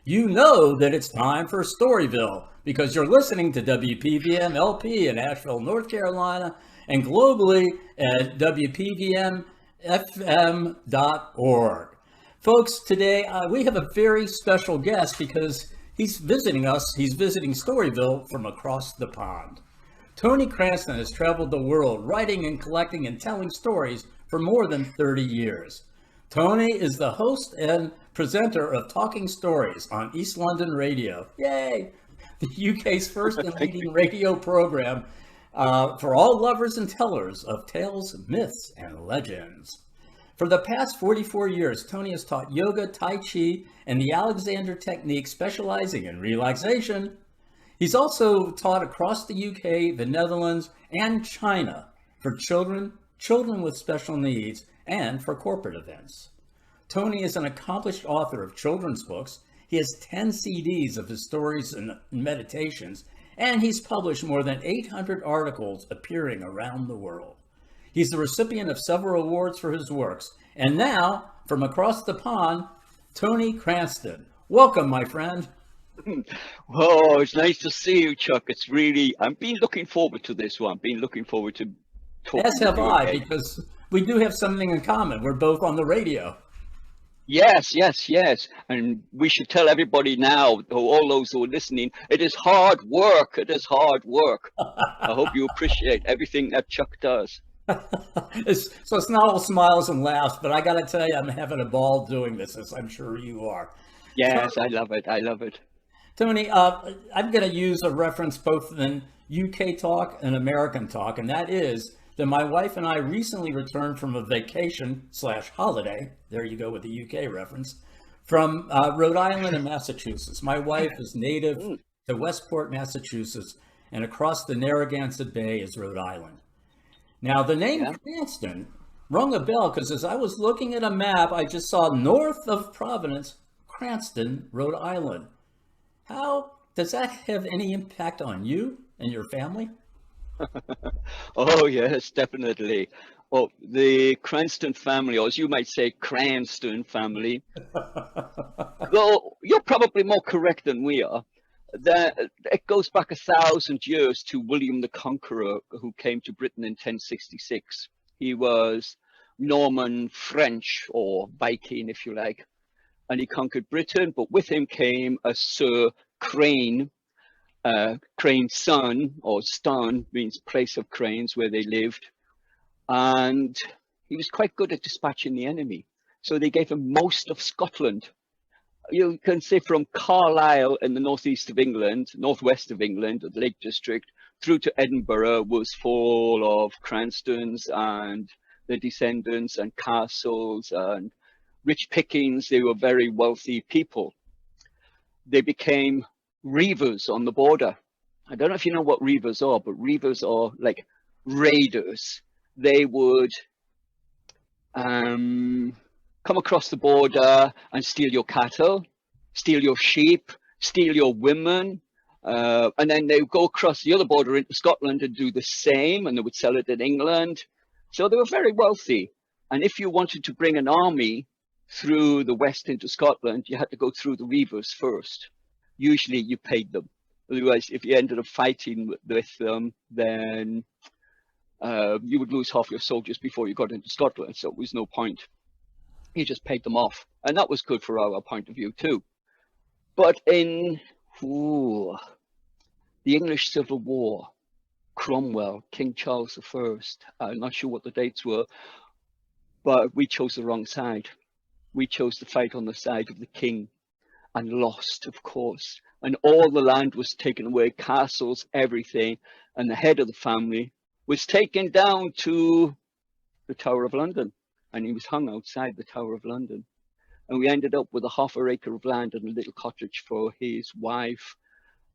you know that it's time for Storyville because you're listening to WPVM LP in Asheville, North Carolina, and globally at WPVMFM.org. Folks, today we have a very special guest because he's visiting us. He's visiting Storyville from across the pond. Tony Cranston has traveled the world writing and collecting and telling stories for more than 30 years. Tony is the host and presenter of Talking Stories on East London Radio. Yay! The UK's first and leading radio program for all lovers and tellers of tales, myths, and legends. For the past 44 years, Tony has taught yoga, Tai Chi, and the Alexander technique, specializing in relaxation. He's also taught across the UK, the Netherlands, and China for children with special needs, and for corporate events. Tony is an accomplished author of children's books. He has 10 CDs of his stories and meditations, and he's published more than 800 articles appearing around the world. He's the recipient of several awards for his works. And now, from across the pond, Tony Cranston. Welcome, my friend. Oh, it's nice to see you, Chuck. It's really, I've been looking forward to this one. I've been looking forward to talking. As have I, because we do have something in common. We're both on the radio. Yes. And we should tell everybody now, all those who are listening, it is hard work. It is hard work. I hope you appreciate everything that Chuck does. So it's not all smiles and laughs, but I got to tell you, I'm having a ball doing this, as I'm sure you are. Yes, so, I love it. I love it. Tony, I'm going to use a reference both in UK talk and American talk, and that is that my wife and I recently returned from a vacation/holiday, there you go with the UK reference, from Rhode Island and Massachusetts. My wife is native to Westport, Massachusetts, and across the Narragansett Bay is Rhode Island. Now, the name Cranston rung a bell because as I was looking at a map, I just saw north of Providence, Cranston, Rhode Island. How does that have any impact on you and your family? Oh, yes, definitely. Well, the Cranston family, or as you might say, Cranston family, though you're probably more correct than we are, that it goes back 1,000 years to William the Conqueror, who came to Britain in 1066. He was Norman French, or Viking, if you like, and he conquered Britain, but with him came a Sir Crane. Crane's son, or Ston, means place of cranes, where they lived. And he was quite good at dispatching the enemy. So they gave him most of Scotland. You can say from Carlisle in the northwest of England, the Lake District, through to Edinburgh was full of Cranstons and their descendants and castles and rich pickings. They were very wealthy people. They became reavers on the border. I don't know if you know what reavers are, but reavers are like raiders. They would come across the border and steal your cattle, steal your sheep, steal your women, and then they would go across the other border into Scotland and do the same, and they would sell it in England. So they were very wealthy. And if you wanted to bring an army through the west into Scotland, you had to go through the reavers first. Usually you paid them. Otherwise, if you ended up fighting with them, then you would lose half your soldiers before you got into Scotland. So it was no point. You just paid them off. And that was good for our point of view too. But in the English Civil War, Cromwell, King Charles I, I'm not sure what the dates were, but we chose the wrong side. We chose to fight on the side of the king. And lost, of course, and all the land was taken away, castles, everything, and the head of the family was taken down to the Tower of London, and he was hung outside the Tower of London. And we ended up with a half an acre of land and a little cottage for his wife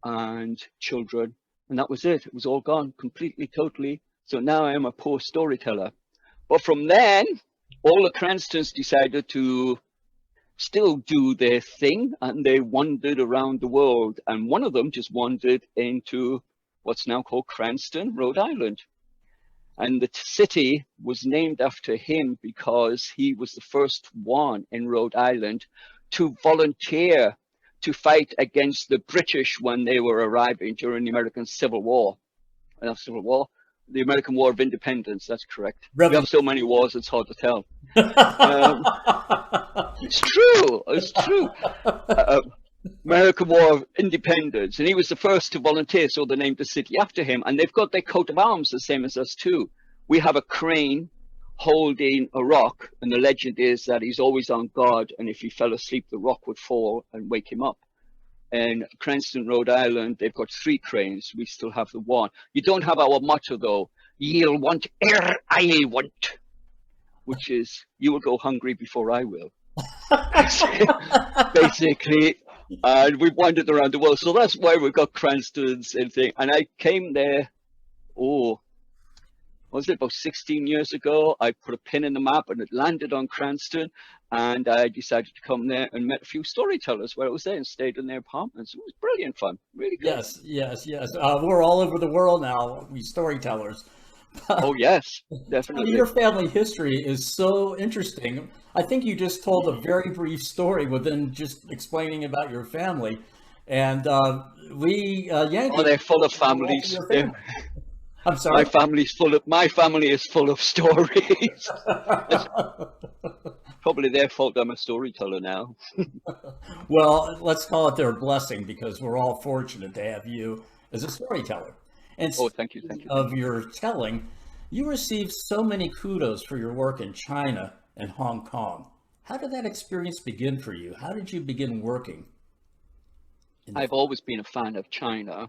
and children, and that was it. It was all gone, completely, totally. So now I am a poor storyteller. But from then, all the Cranstons decided to still do their thing, and they wandered around the world, and one of them just wandered into what's now called Cranston, Rhode Island. And the city was named after him because he was the first one in Rhode Island to volunteer to fight against the British when they were arriving during the American Civil War. Not Civil War, the American War of Independence, that's correct. We have so many wars, it's hard to tell. It's true, it's true. American War of Independence, and he was the first to volunteer, so they named the city after him. And they've got their coat of arms the same as us too. We have a crane holding a rock, and the legend is that he's always on guard, and if he fell asleep, the rock would fall and wake him up. In Cranston, Rhode Island, they've got 3 cranes. We still have the one. You don't have our motto though. Ye'll want ere I want, which is you will go hungry before I will. Basically, and we've wandered around the world, so that's why we've got Cranston's and thing. And I came there, was it about 16 years ago? I put a pin in the map and it landed on Cranston, and I decided to come there and met a few storytellers while I was there and stayed in their apartments. It was brilliant fun, really good. Yes. We're all over the world now, we storytellers. Oh yes, definitely. Your family history is so interesting. I think you just told a very brief story within just explaining about your family, and we Yankees. Oh, they're full of families. I'm sorry. My family is full of stories. Probably their fault I'm a storyteller now. Well, let's call it their blessing, because we're all fortunate to have you as a storyteller. And thank you. Of your telling, you received so many kudos for your work in China and Hong Kong. How did that experience begin for you? How did you begin working? I've always been a fan of China.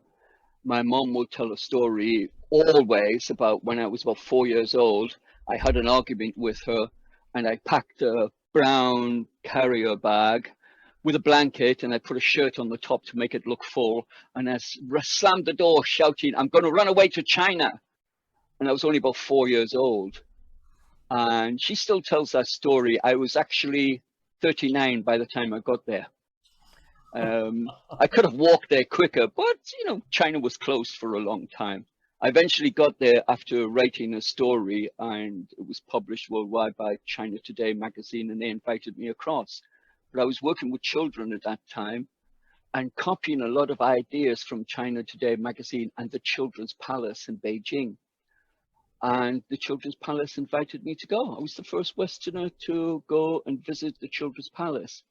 My mom would tell a story always about when I was about 4 years old. I had an argument with her, and I packed a brown carrier bag with a blanket, and I put a shirt on the top to make it look full, and I slammed the door shouting, "I'm going to run away to China." And I was only about 4 years old. And she still tells that story. I was actually 39 by the time I got there. I could have walked there quicker, but China was closed for a long time. I eventually got there after writing a story, and it was published worldwide by China Today magazine, and they invited me across. But I was working with children at that time and copying a lot of ideas from China Today magazine and the Children's Palace in Beijing. And the Children's Palace invited me to go. I was the first Westerner to go and visit the Children's Palace,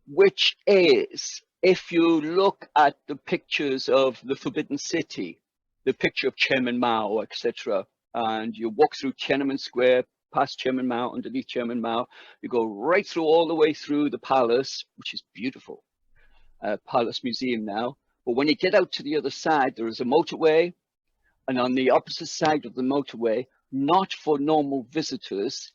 which is, if you look at the pictures of the Forbidden City, the picture of Chairman Mao, etc., and you walk through Tiananmen Square, past Chairman Mao, underneath Chairman Mao, you go right through all the way through the palace, which is beautiful, Palace Museum now. But when you get out to the other side, there is a motorway, and on the opposite side of the motorway, not for normal visitors,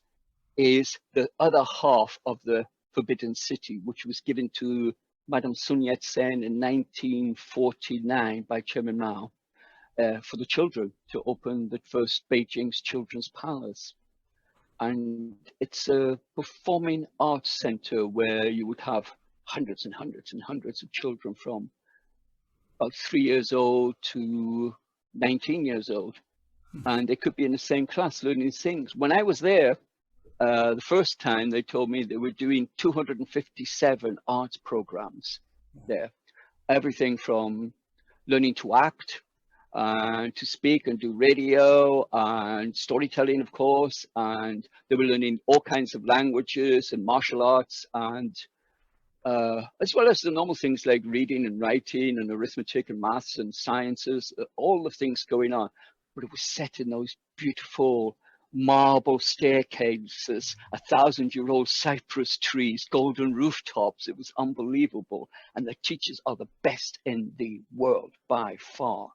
is the other half of the Forbidden City, which was given to Madame Sun Yat-sen in 1949 by Chairman Mao for the children to open the first Beijing's Children's Palace. And it's a performing arts center where you would have hundreds and hundreds and hundreds of children from about 3 years old to 19 years old. And they could be in the same class learning things. When I was there, the first time, they told me they were doing 257 arts programs there. Everything from learning to act, to speak and do radio and storytelling, of course. And they were learning all kinds of languages and martial arts, and as well as the normal things like reading and writing and arithmetic and maths and sciences, all the things going on. But it was set in those beautiful marble staircases, 1,000-year-old cypress trees, golden rooftops. It was unbelievable. And the teachers are the best in the world by far.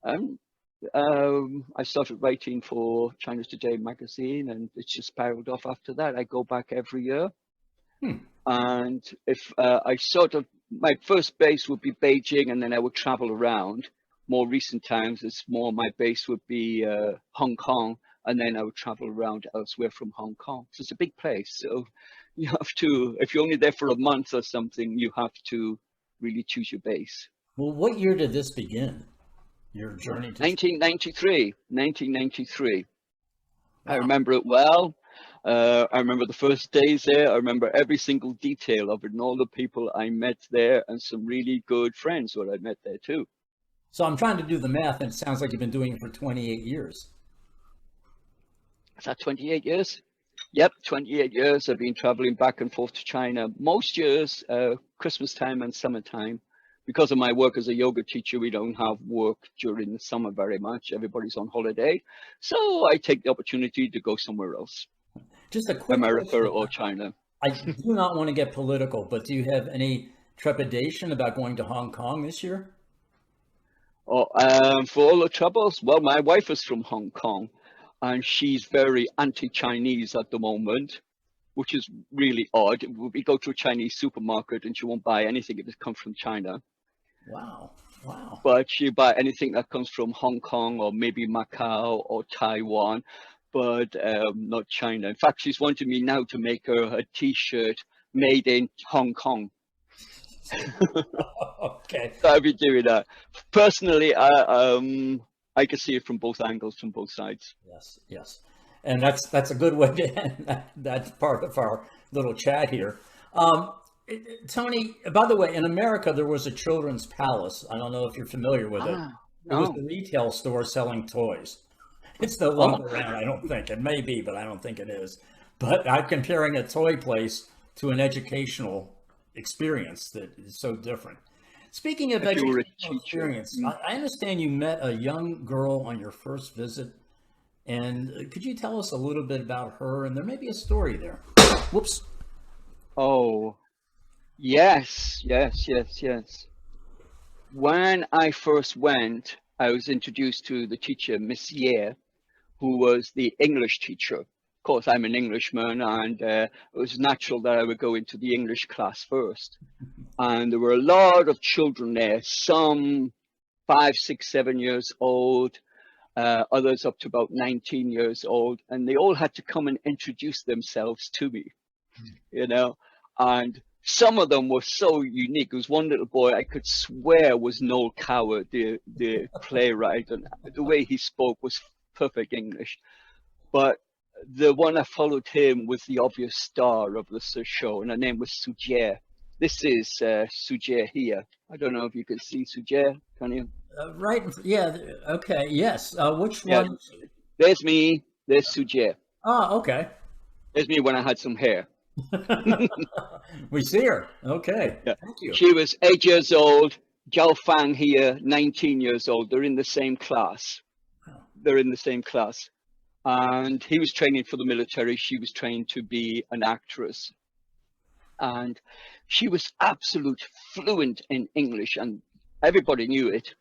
I started writing for China Today magazine, and it's just spiraled off after that. I go back every year. And if my first base would be Beijing, and then I would travel around. More recent times, my base would be Hong Kong, and then I would travel around elsewhere from Hong Kong. So it's a big place. So you have to, if you're only there for a month or something, you have to really choose your base. Well, what year did this begin? Your journey to 1993. 1993. Wow. I remember it well. I remember the first days there. I remember every single detail of it and all the people I met there and some really good friends who I met there too. So I'm trying to do the math, and it sounds like you've been doing it for 28 years. Is that 28 years? Yep, 28 years. I've been traveling back and forth to China most years, Christmas time and summertime. Because of my work as a yoga teacher, we don't have work during the summer very much. Everybody's on holiday. So I take the opportunity to go somewhere else, Just a quick America question. or China. I do not want to get political, but do you have any trepidation about going to Hong Kong this year? Oh, for all the troubles, well, my wife is from Hong Kong and she's very anti-Chinese at the moment, which is really odd. We go to a Chinese supermarket and she won't buy anything if it comes from China. Wow. Wow. But she buy anything that comes from Hong Kong or maybe Macau or Taiwan, but not China. In fact, she's wanting me now to make her a T-shirt made in Hong Kong. Okay. So I'll be doing that. Personally, I can see it from both angles, from both sides. Yes, yes. And that's a good way to end that part of our little chat here. Tony, by the way, in America, there was a children's palace. I don't know if you're familiar with it. It was No. a retail store selling toys. It's no longer around, I don't think. It may be, but I don't think it is. But I'm comparing a toy place to an educational experience that is so different. Speaking of If you were a educational teacher. experience, I understand you met a young girl on your first visit. And could you tell us a little bit about her? And there may be a story there. Whoops. Oh, yes, yes, yes, yes. When I first went, I was introduced to the teacher, Miss Ye, who was the English teacher. Of course, I'm an Englishman, and it was natural that I would go into the English class first. And there were a lot of children there, some 5, 6, 7 years old, others up to about 19 years old, and they all had to come and introduce themselves to me, you know. And some of them were so unique. There was one little boy I could swear was Noel Coward, the playwright, and the way he spoke was perfect English. But the one that followed him was the obvious star of the show, and her name was Sujie. This is Sujie here. I don't know if you can see Sujie, can you? Right. Yeah. Okay. Yes. Which Yeah, one? there's me, there's Sujie. Ah, okay. There's me when I had some hair. We see her. Okay. Yeah. Thank you. She was 8 years old. Jiao Fang here, 19 years old. They're in the same class. They're in the same class. And he was training for the military. She was trained to be an actress. And she was absolute fluent in English, and everybody knew it.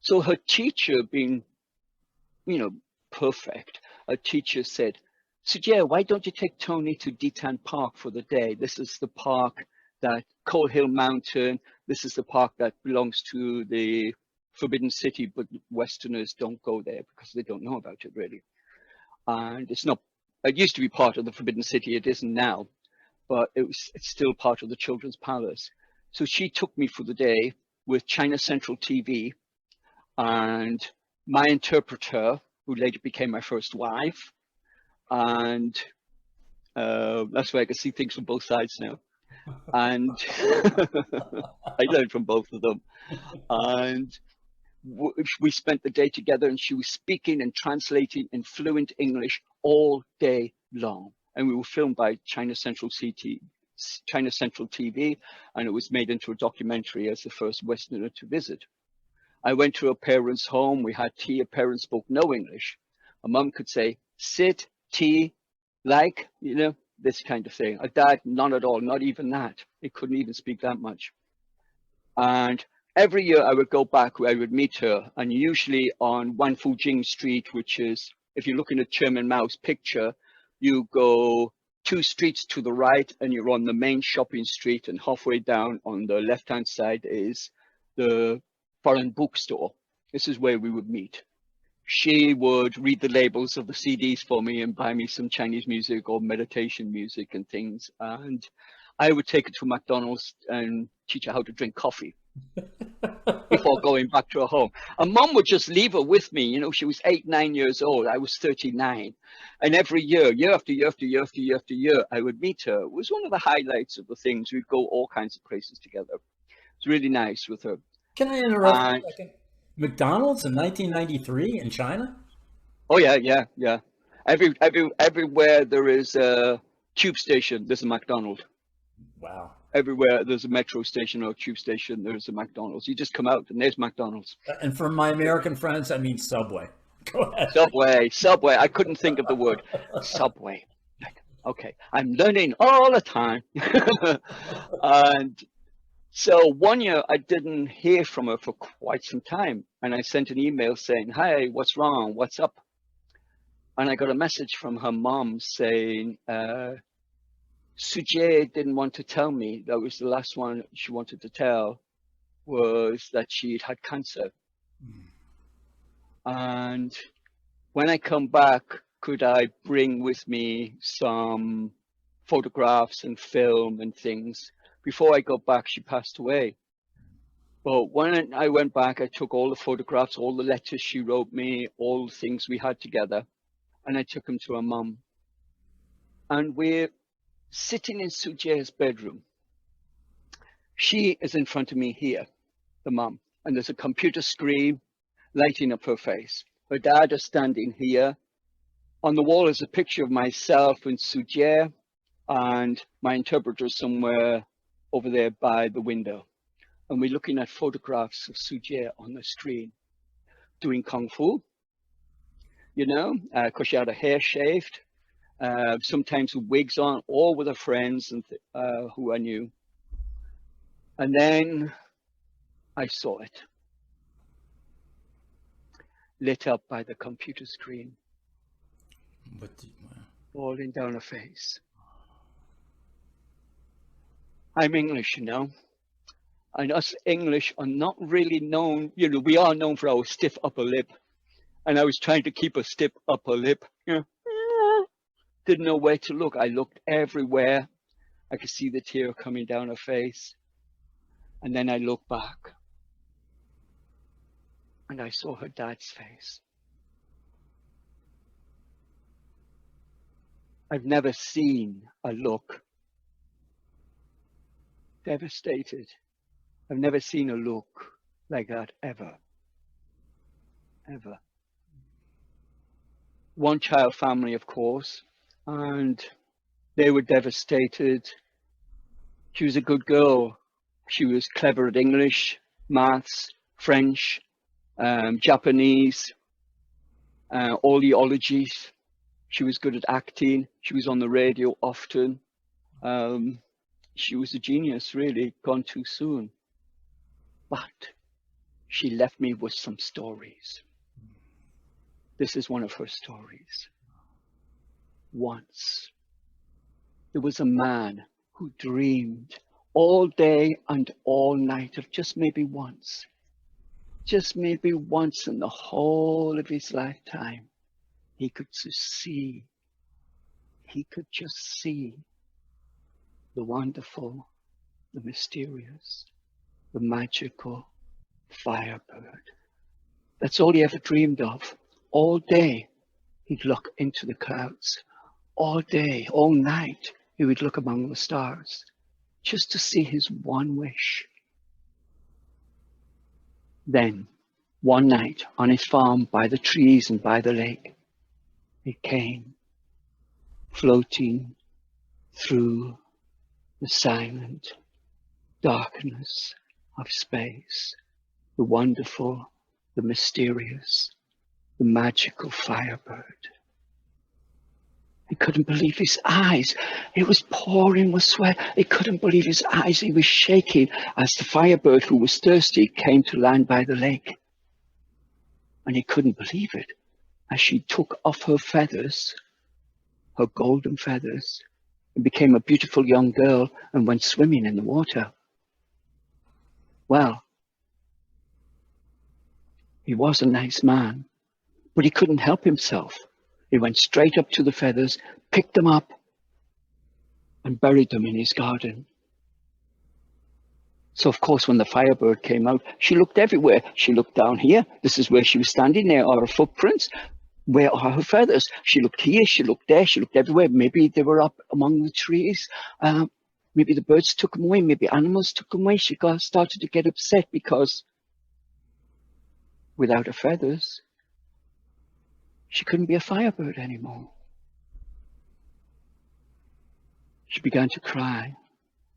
So her teacher, being, perfect, her teacher said, Sujia, why don't you take Tony to Ditan Park for the day? This is the park that Coal Hill Mountain. This is the park that belongs to the Forbidden City, but Westerners don't go there because they don't know about it really. And it's not, it used to be part of the Forbidden City. It isn't now, but it's still part of the Children's Palace. So she took me for the day with China Central TV and my interpreter, who later became my first wife. And that's why I can see things from both sides now. And I learned from both of them. And we spent the day together, and she was speaking and translating in fluent English all day long. And we were filmed by China Central TV, and it was made into a documentary as the first Westerner to visit. I went to her parents' home. We had tea. Her parents spoke no English. A mum could say, sit, tea, like, this kind of thing. A dad, none at all, not even that. He couldn't even speak that much. And every year I would go back where I would meet her, and usually on Wanfujing Street, which is, if you're looking at Chairman Mao's picture, you go 2 streets to the right and you're on the main shopping street, and halfway down on the left-hand side is the foreign bookstore. This is where we would meet. She would read the labels of the CDs for me and buy me some Chinese music or meditation music and things. And I would take her to McDonald's and teach her how to drink coffee. before going back to her home. And mom would just leave her with me. You know, she was 8, 9 years old. I was 39. And every year, year after year after year after year after year, I would meet her. It was one of the highlights of the things. We'd go all kinds of places together. It's really nice with her. Can I interrupt for And a second? McDonald's in 1993 in China? oh yeah, yeah, yeah. Everywhere there is a tube station, there's a McDonald's. Wow. Everywhere there's a metro station or a tube station, there's a McDonald's. You just come out and there's McDonald's. And for my American friends, I mean Subway. Go ahead. Subway. I couldn't think of the word. Subway. Okay, I'm learning all the time. And so one year I didn't hear from her for quite some time. And I sent an email saying, "Hi, what's wrong? What's up?" And I got a message from her mom saying, Sujay didn't want to tell me. That was the last one she wanted to tell, was that she'd had cancer. And when I come back, could I bring with me some photographs and film and things? Before I got back, she passed away. But when I went back, I took all the photographs, all the letters she wrote me, all the things we had together, and I took them to her mum. And we're sitting in Sujay's bedroom. She is in front of me here, the mum, and there's a computer screen lighting up her face. Her dad is standing here. On the wall is a picture of myself and Sujay, and my interpreter somewhere over there by the window. And we're looking at photographs of Sujay on the screen, doing Kung Fu, you know, because she had her hair shaved, sometimes with wigs on, all with her friends and who I knew. And then I saw it, lit up by the computer screen, falling down her face. I'm English, you know, and us English are not really known, you know, we are known for our stiff upper lip. And I was trying to keep a stiff upper lip, you know, didn't know where to look. I looked everywhere. I could see the tear coming down her face. And then I looked back and I saw her dad's face. I've never seen a look devastated. I've never seen a look like that ever. Ever. One child family, of course, and they were devastated. She was a good girl. She was clever at English, maths, French, Japanese, all the ologies. She was good at acting. She was on the radio often. She was a genius, really, gone too soon. But she left me with some stories. This is one of her stories. Once, there was a man who dreamed all day and all night of just maybe once in the whole of his lifetime, he could just see the wonderful, the mysterious, the magical Firebird. That's all he ever dreamed of. All day, he'd look into the clouds. All day, all night, he would look among the stars, just to see his one wish. Then, one night, on his farm, by the trees and by the lake, it came, floating through the silent darkness of space, the wonderful, the mysterious, the magical Firebird. He couldn't believe his eyes. He was pouring with sweat. He couldn't believe his eyes. He was shaking as the Firebird, who was thirsty, came to land by the lake. And he couldn't believe it as she took off her feathers, her golden feathers, and became a beautiful young girl and went swimming in the water. Well, he was a nice man, but he couldn't help himself. He went straight up to the feathers, picked them up, and buried them in his garden. So, of course, when the Firebird came out, she looked everywhere. She looked down here. This is where she was standing. There are her footprints. Where are her feathers? She looked here. She looked there. She looked everywhere. Maybe they were up among the trees. Maybe the birds took them away. Maybe animals took them away. She started to get upset because without her feathers, she couldn't be a Firebird anymore. She began to cry.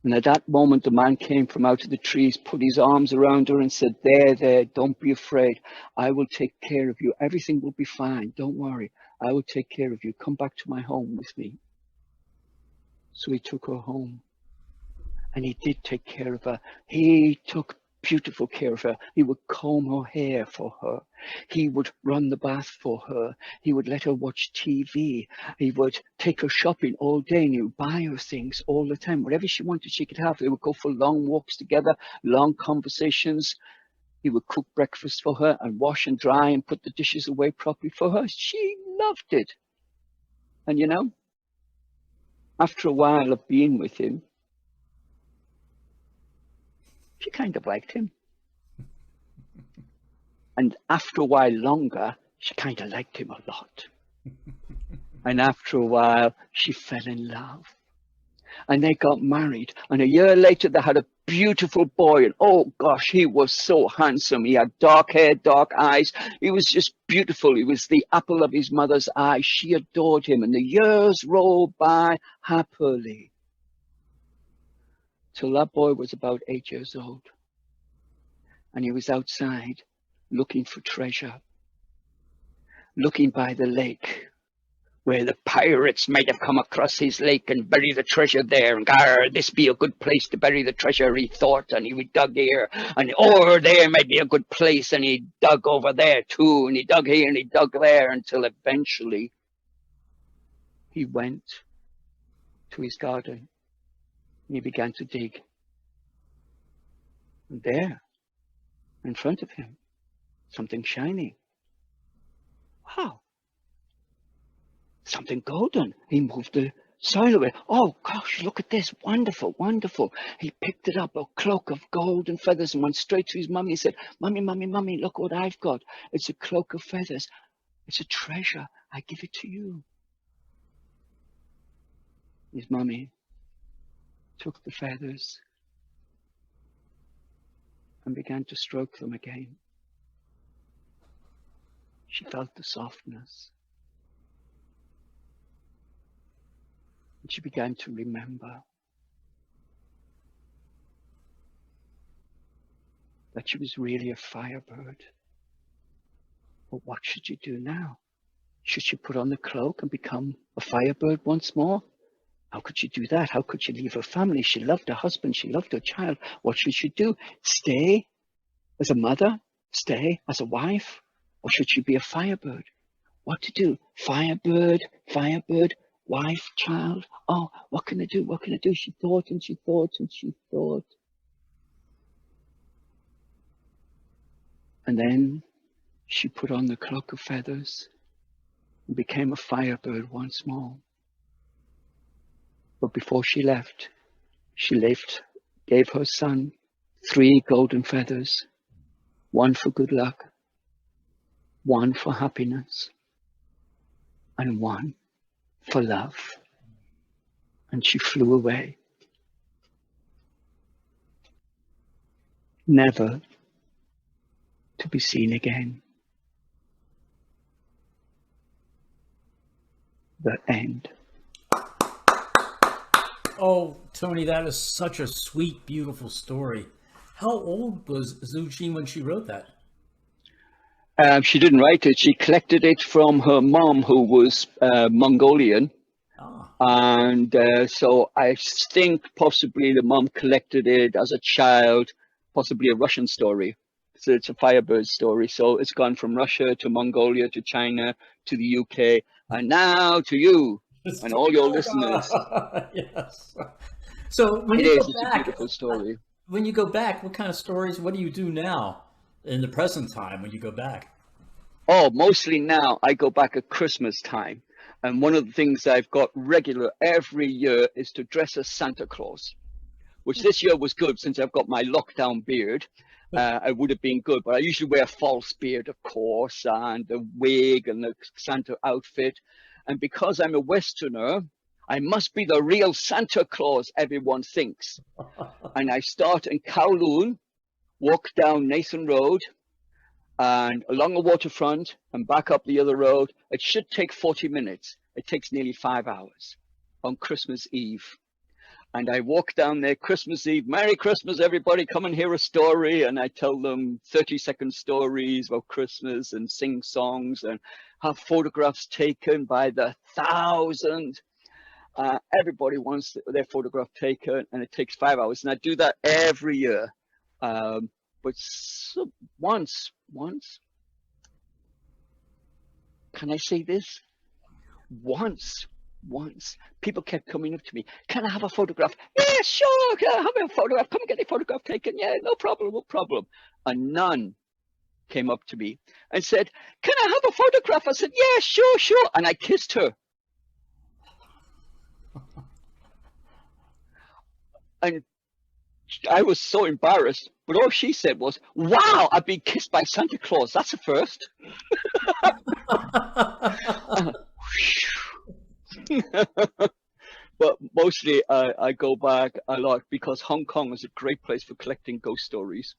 And at that moment, the man came from out of the trees, put his arms around her and said, there, don't be afraid. I will take care of you. Everything will be fine. Don't worry. I will take care of you. Come back to my home with me. So he took her home. And he did take care of her. He took beautiful care of her. He would comb her hair for her. He would run the bath for her. He would let her watch TV. He would take her shopping all day and he would buy her things all the time. Whatever she wanted, she could have. They would go for long walks together, long conversations. He would cook breakfast for her and wash and dry and put the dishes away properly for her. She loved it. And you know, after a while of being with him, she kind of liked him. And after a while longer, she kind of liked him a lot. And after a while, she fell in love. And they got married. And a year later, they had a beautiful boy. And oh gosh, he was so handsome. He had dark hair, dark eyes. He was just beautiful. He was the apple of his mother's eye. She adored him. And the years rolled by happily. Till that boy was about 8 years old. And he was outside looking for treasure. Looking by the lake where the pirates might have come across his lake and bury the treasure there. And this be a good place to bury the treasure, he thought. And he would dug here. And over there might be a good place. And he dug over there too. And he dug here and he dug there until eventually he went to his garden. And he began to dig. And there, in front of him, something shiny. Wow. Something golden. He moved the soil away. Oh gosh, look at this. Wonderful, wonderful. He picked it up, a cloak of gold and feathers, and went straight to his mummy. He said, Mummy, Mummy, Mummy, look what I've got. It's a cloak of feathers. It's a treasure. I give it to you. His mummy took the feathers and began to stroke them again. She felt the softness. And she began to remember that she was really a Firebird. But what should she do now? Should she put on the cloak and become a Firebird once more? How could she do that? How could she leave her family? She loved her husband. She loved her child. What should she do? Stay as a mother? Stay as a wife? Or should she be a Firebird? What to do? Firebird, Firebird, wife, child. Oh, what can I do? What can I do? She thought and she thought and she thought. And then she put on the cloak of feathers and became a Firebird once more. But before she left, gave her son 3 golden feathers, 1 for good luck, 1 for happiness, and 1 for love. And she flew away, never to be seen again. The end. Oh, Tony, that is such a sweet, beautiful story. How old was Zhu Jin when she wrote that? She didn't write it. She collected it from her mom, who was Mongolian. Ah. And so I think possibly the mom collected it as a child, possibly a Russian story. So it's a Firebird story. So it's gone from Russia to Mongolia to China to the UK and now to you and all your listeners. Yes. So when It you is. go It's back, a beautiful story. when you go back, what kind of stories? What do you do now in the present time when you go back? Oh, mostly now I go back at Christmas time. And one of the things I've got regular every year is to dress as Santa Claus. which this year was good since I've got my lockdown beard. It would have been good, but I usually wear a false beard, of course, and the wig and the Santa outfit. And because I'm a Westerner, I must be the real Santa Claus, everyone thinks. And I start in Kowloon, walk down Nathan Road, and along the waterfront and back up the other road. It should take 40 minutes. It takes nearly 5 hours on Christmas Eve. And I walk down there Christmas Eve. Merry Christmas, everybody. Come and hear a story. And I tell them 30-second stories about Christmas and sing songs and have photographs taken by the thousand. Everybody wants their photograph taken, and it takes 5 hours. And I do that every year. But once, can I say this? Once, people kept coming up to me. Can I have a photograph? Yeah, sure. Can I have a photograph? Come and get a photograph taken. Yeah, no problem. And none came up to me and said, can I have a photograph? I said, yeah, sure. And I kissed her. And I was so embarrassed, but all she said was, wow, I've been kissed by Santa Claus. That's a first. But mostly I go back a lot because Hong Kong is a great place for collecting ghost stories.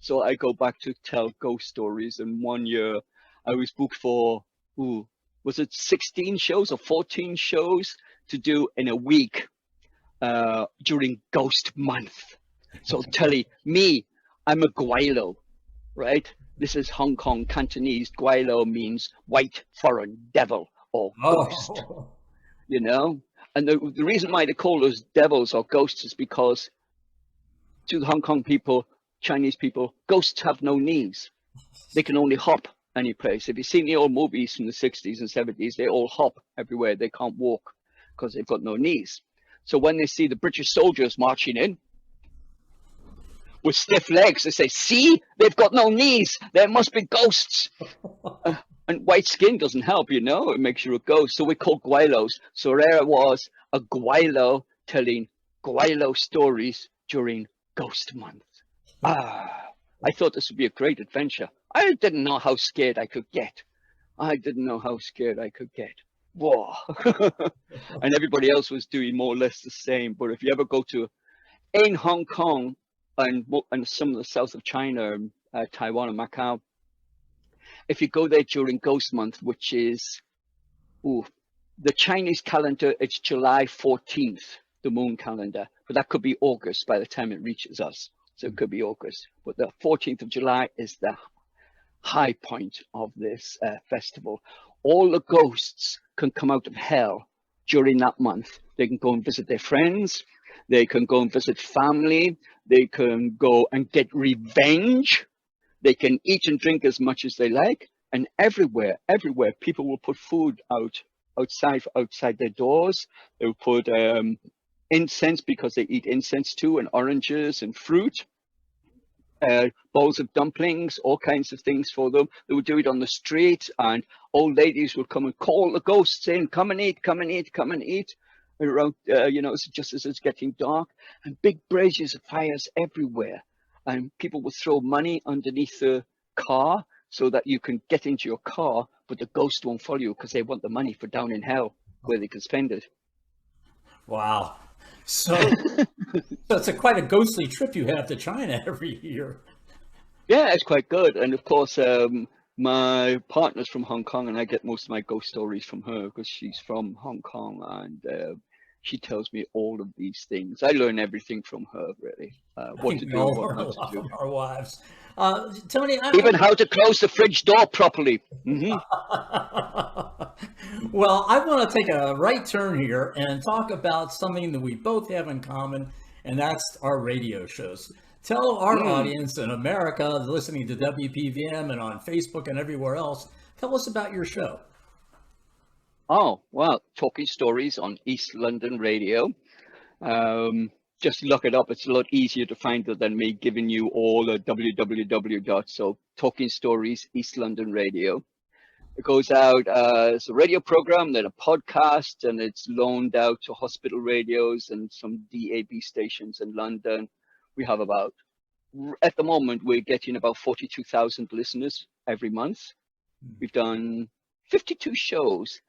So I go back to tell ghost stories. And one year I was booked for, was it 16 shows or 14 shows to do in a week during Ghost Month. So telling me, I'm a Gweilo, right? This is Hong Kong Cantonese. Gweilo means white foreign devil or ghost, you know? And the reason why they call us devils or ghosts is because to the Hong Kong people, Chinese people, ghosts have no knees. They can only hop any place. If you've seen the old movies from the 60s and 70s, they all hop everywhere. They can't walk because they've got no knees. So when they see the British soldiers marching in with stiff legs, they say, see, they've got no knees. There must be ghosts. And white skin doesn't help, you know, it makes you a ghost. So we call Gweilos. So there was a Gweilo telling Gweilo stories during Ghost Month. I thought this would be a great adventure. I didn't know how scared I could get. Whoa. And everybody else was doing more or less the same. But if you ever go to in Hong Kong and some of the south of China, Taiwan and Macau, if you go there during Ghost Month, which is the Chinese calendar, it's July 14th, the moon calendar, but that could be August by the time it reaches us. So it could be August, but the 14th of July is the high point of this festival. All the ghosts can come out of hell during that month. They can go and visit their friends. They can go and visit family. They can go and get revenge. They can eat and drink as much as they like. And everywhere, people will put food outside their doors. They will put incense because they eat incense too, and oranges and fruit. Bowls of dumplings, all kinds of things for them. They would do it on the street, and old ladies would come and call the ghosts in, come and eat. And around, just as it's getting dark, and big braziers of fires everywhere. And people would throw money underneath the car so that you can get into your car, but the ghost won't follow you because they want the money for down in hell where they can spend it. Wow. So it's quite a ghostly trip you have to China every year. Yeah, it's quite good. And of course, my partner's from Hong Kong, and I get most of my ghost stories from her because she's from Hong Kong, and she tells me all of these things. I learn everything from her, really. What to do, what not to do. Our wives. Tony, even how to close the fridge door properly. Mm-hmm. Well, I want to take a right turn here and talk about something that we both have in common, and that's our radio shows. Tell our audience in America listening to WPVM and on Facebook and everywhere else, tell us about your show. Oh, well, Talking Stories on East London Radio. Just look it up. It's a lot easier to find it than me giving you all the www. So Talking Stories, East London Radio. It goes out as a radio program, then a podcast, and it's loaned out to hospital radios and some DAB stations in London. We have about, at the moment, we're getting about 42,000 listeners every month. We've done 52 shows.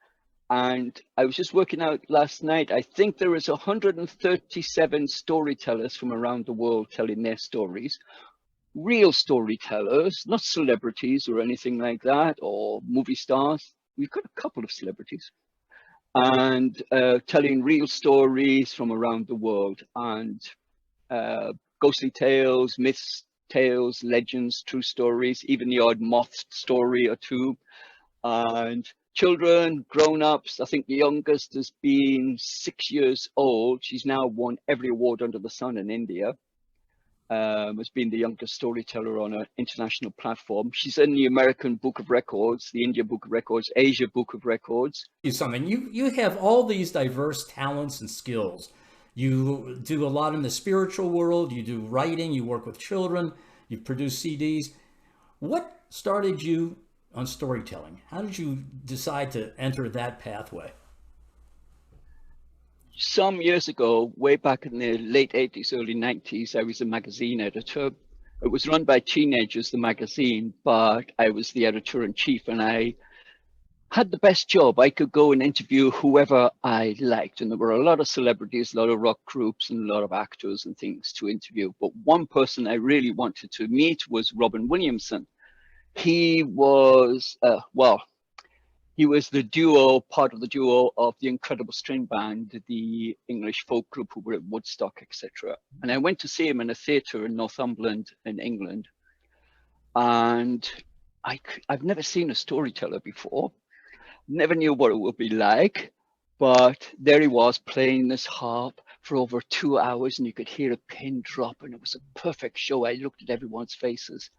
And I was just working out last night, I think there is 137 storytellers from around the world telling their stories. Real storytellers, not celebrities or anything like that, or movie stars. We've got a couple of celebrities. And telling real stories from around the world. And ghostly tales, myths, tales, legends, true stories, even the odd moth story or two. And children, grown-ups. I think the youngest has been 6 years old. She's now won every award under the sun in India. Has been the youngest storyteller on an international platform. She's in the American Book of Records, the India Book of Records, Asia Book of Records. Something you have all these diverse talents and skills. You do a lot in the spiritual world. You do writing. You work with children. You produce CDs. What started you on storytelling? How did you decide to enter that pathway? Some years ago, way back in the late 80s, early 90s, I was a magazine editor. It was run by teenagers, the magazine, but I was the editor-in-chief, and I had the best job. I could go and interview whoever I liked, and there were a lot of celebrities, a lot of rock groups, and a lot of actors and things to interview. But one person I really wanted to meet was Robin Williamson. He was, he was the duo, part of the duo of the incredible string band, the English folk group who were at Woodstock, etc. And I went to see him in a theatre in Northumberland in England. And I've never seen a storyteller before, never knew what it would be like, but there he was playing this harp for over 2 hours, and you could hear a pin drop, and it was a perfect show. I looked at everyone's faces.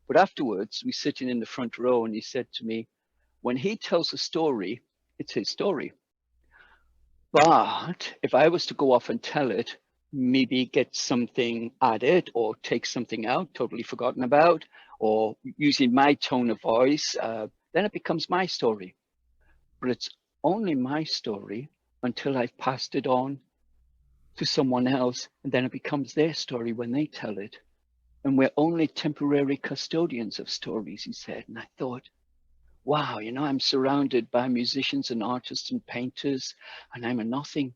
But afterwards, we sitting in the front row, and he said to me, when he tells a story, it's his story. But if I was to go off and tell it, maybe get something added or take something out, totally forgotten about, or using my tone of voice, then it becomes my story. But it's only my story until I've passed it on to someone else, and then it becomes their story when they tell it. And we're only temporary custodians of stories, he said. And I thought, wow, you know, I'm surrounded by musicians and artists and painters, and I'm a nothing.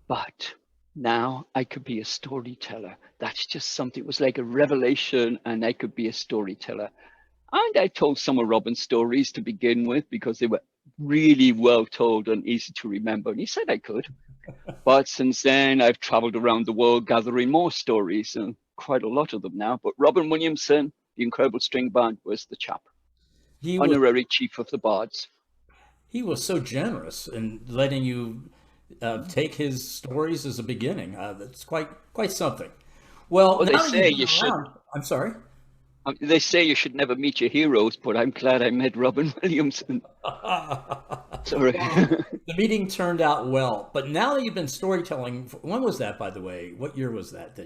But now I could be a storyteller. That's just something, it was like a revelation, and I could be a storyteller. And I told some of Robin's stories to begin with because they were really well told and easy to remember. And he said I could. But since then, I've traveled around the world gathering more stories, and quite a lot of them now. But Robin Williamson, the incredible string band, was the chap. Honorary chief of the bards. He was so generous in letting you take his stories as a beginning. That's quite something. Well, They say you should. I'm sorry. They say you should never meet your heroes, but I'm glad I met Robin Williamson. Sorry. The meeting turned out well, but now that you've been storytelling, when was that, by the way? What year was that?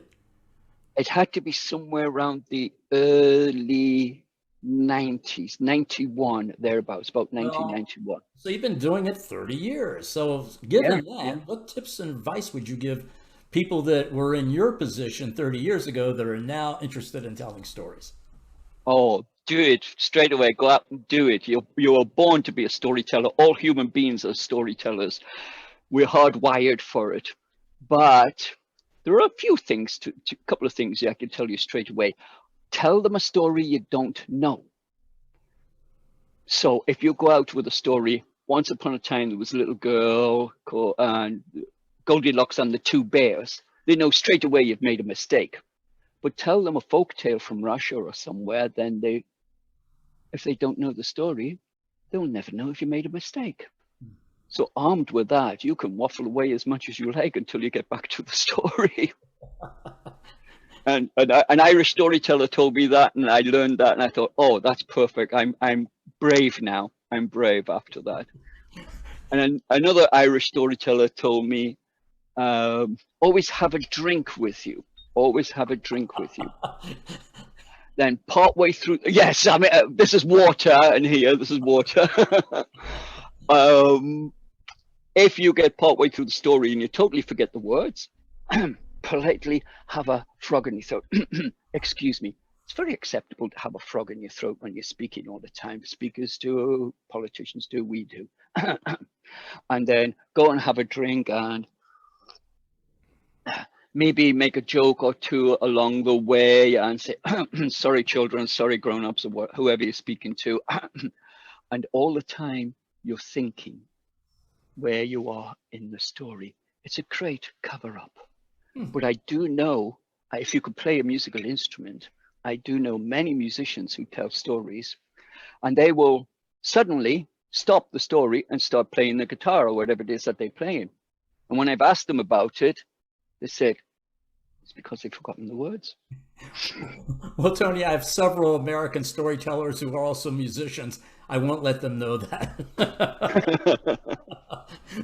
It had to be somewhere around the early 90s, 91, thereabouts, about 1991. So you've been doing it 30 years. So given that, what tips and advice would you give people that were in your position 30 years ago that are now interested in telling stories? Oh, do it straight away. Go out and do it. You are born to be a storyteller. All human beings are storytellers. We're hardwired for it. But there are a few things, a couple of things I can tell you straight away. Tell them a story you don't know. So if you go out with a story, once upon a time there was a little girl called Goldilocks and the Two Bears, they know straight away you've made a mistake. But tell them a folk tale from Russia or somewhere, then if they don't know the story, they'll never know if you made a mistake. So armed with that, you can waffle away as much as you like until you get back to the story. And an Irish storyteller told me that, and I learned that, and I thought, oh, that's perfect. I'm brave now. I'm brave after that. And then another Irish storyteller told me, always have a drink with you. Always have a drink with you. Then partway through, yes, I mean, this is water, and here, this is water. If you get partway through the story and you totally forget the words, politely have a frog in your throat. Excuse me. It's very acceptable to have a frog in your throat when you're speaking all the time. Speakers do, politicians do, we do. And then go and have a drink and maybe make a joke or two along the way and say, sorry, children, sorry, grown-ups, or whoever you're speaking to. And all the time you're thinking where you are in the story. It's a great cover-up. But I do know, if you could play a musical instrument, I do know many musicians who tell stories, and they will suddenly stop the story and start playing the guitar or whatever it is that they're playing. And when I've asked them about it, they said, it's because they've forgotten the words. Well, Tony, I have several American storytellers who are also musicians. I won't let them know that.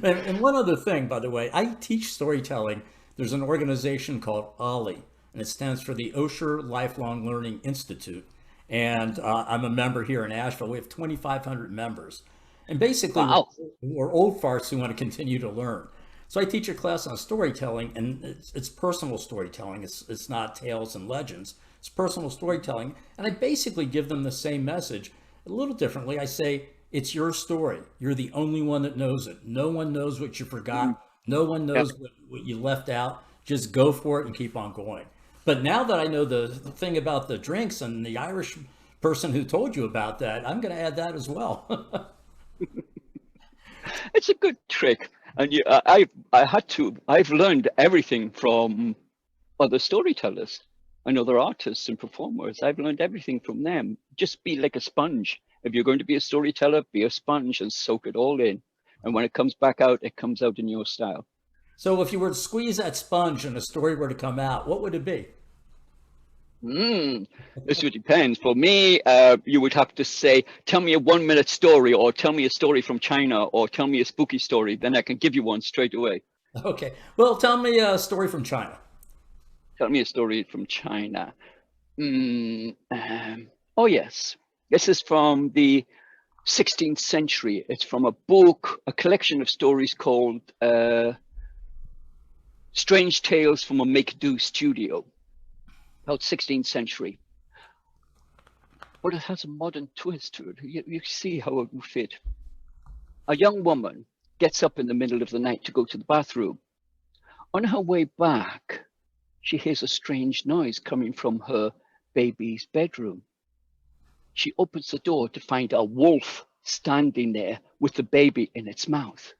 And one other thing, by the way, I teach storytelling. There's an organization called OLLI, and it stands for the Osher Lifelong Learning Institute. And I'm a member here in Asheville. We have 2,500 members. And basically, Wow. we're old farts who want to continue to learn. So I teach a class on storytelling, and it's personal storytelling. It's not tales and legends. It's personal storytelling. And I basically give them the same message a little differently. I say, it's your story. You're the only one that knows it. No one knows what you forgot. No one knows what you left out. Just go for it and keep on going. But now that I know the thing about the drinks and the Irish person who told you about that, I'm going to add that as well. It's a good trick. And I've learned everything from other storytellers and other artists and performers. I've learned everything from them. Just be like a sponge. If you're going to be a storyteller, be a sponge and soak it all in. And when it comes back out, it comes out in your style. So if you were to squeeze that sponge and a story were to come out, what would it be? This would depend. For me, you would have to say, tell me a 1-minute story, or tell me a story from China, or tell me a spooky story. Then I can give you one straight away. Okay. Well, tell me a story from China. Tell me a story from China. Oh, yes. This is from the 16th century. It's from a book, a collection of stories called Strange Tales from a Make-Do Studio. About 16th century, but it has a modern twist to it. You see how it will fit. A young woman gets up in the middle of the night to go to the bathroom. On her way back, she hears a strange noise coming from her baby's bedroom. She opens the door to find a wolf standing there with the baby in its mouth.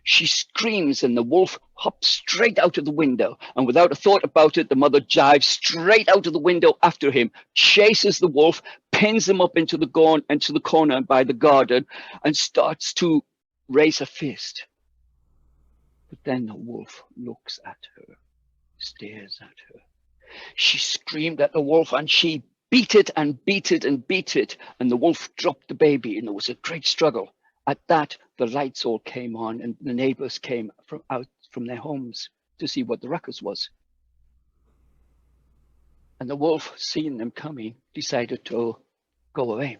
She screams and the wolf hops straight out of the window, and without a thought about it, the mother dives straight out of the window after him, chases the wolf, pins him up into the corner by the garden, and starts to raise a fist. But then the wolf looks at her, stares at her. She screamed at the wolf and she beat it and beat it and beat it, and the wolf dropped the baby, and there was a great struggle. At that, the lights all came on and the neighbors came out from their homes to see what the ruckus was. And the wolf, seeing them coming, decided to go away.